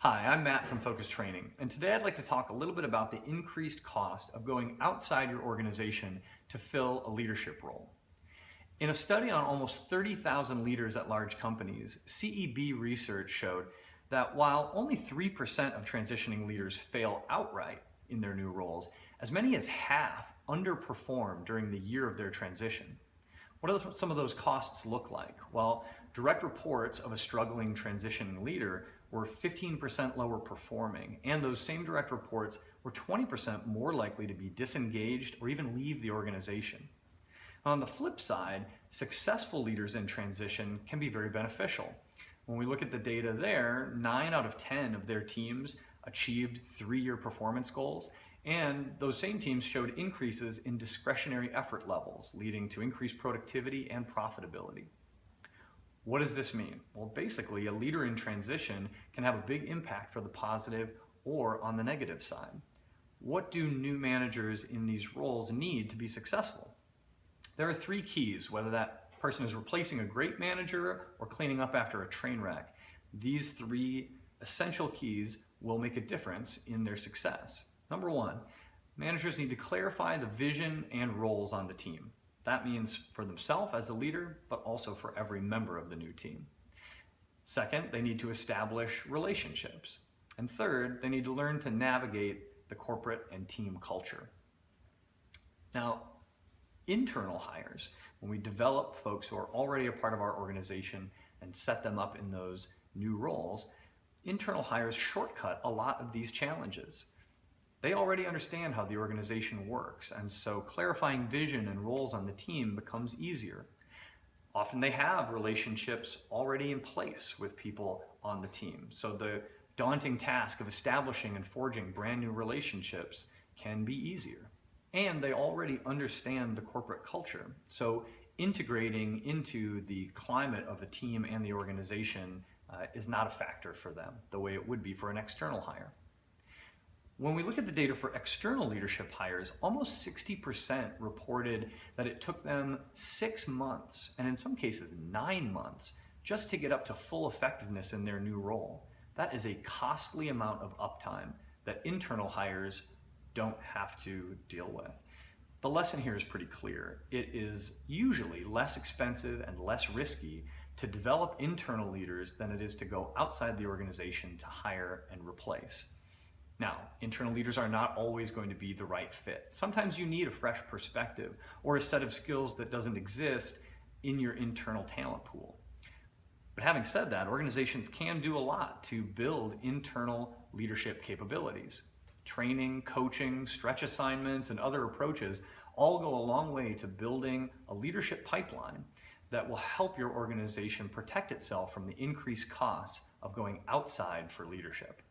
Hi, I'm Matt from Focus Training, and today I'd like to talk a little bit about the increased cost of going outside your organization to fill a leadership role. In a study on almost 30,000 leaders at large companies, CEB research showed that while only 3% of transitioning leaders fail outright in their new roles, as many as half underperform during the year of their transition. What do some of those costs look like? Well, direct reports of a struggling transitioning leader were 15% lower performing, and those same direct reports were 20% more likely to be disengaged or even leave the organization. On the flip side, successful leaders in transition can be very beneficial. When we look at the data there, 9 out of 10 of their teams achieved 3-year performance goals, and those same teams showed increases in discretionary effort levels, leading to increased productivity and profitability. What does this mean? Well, basically, a leader in transition can have a big impact for the positive or on the negative side. What do new managers in these roles need to be successful? There are 3 keys, whether that person is replacing a great manager or cleaning up after a train wreck. These 3 essential keys will make a difference in their success. Number 1, managers need to clarify the vision and roles on the team. That means for themselves as a leader, but also for every member of the new team. Second, they need to establish relationships. And third, they need to learn to navigate the corporate and team culture. Now, internal hires, when we develop folks who are already a part of our organization and set them up in those new roles, internal hires shortcut a lot of these challenges. They already understand how the organization works, and so clarifying vision and roles on the team becomes easier. Often they have relationships already in place with people on the team, so the daunting task of establishing and forging brand new relationships can be easier. And they already understand the corporate culture, so integrating into the climate of the team and the organization is not a factor for them the way it would be for an external hire. When we look at the data for external leadership hires, almost 60% reported that it took them 6 months, and in some cases 9 months, just to get up to full effectiveness in their new role. That is a costly amount of uptime that internal hires don't have to deal with. The lesson here is pretty clear. It is usually less expensive and less risky to develop internal leaders than it is to go outside the organization to hire and replace. Now, internal leaders are not always going to be the right fit. Sometimes you need a fresh perspective or a set of skills that doesn't exist in your internal talent pool. But having said that, organizations can do a lot to build internal leadership capabilities. Training, coaching, stretch assignments, and other approaches all go a long way to building a leadership pipeline that will help your organization protect itself from the increased costs of going outside for leadership.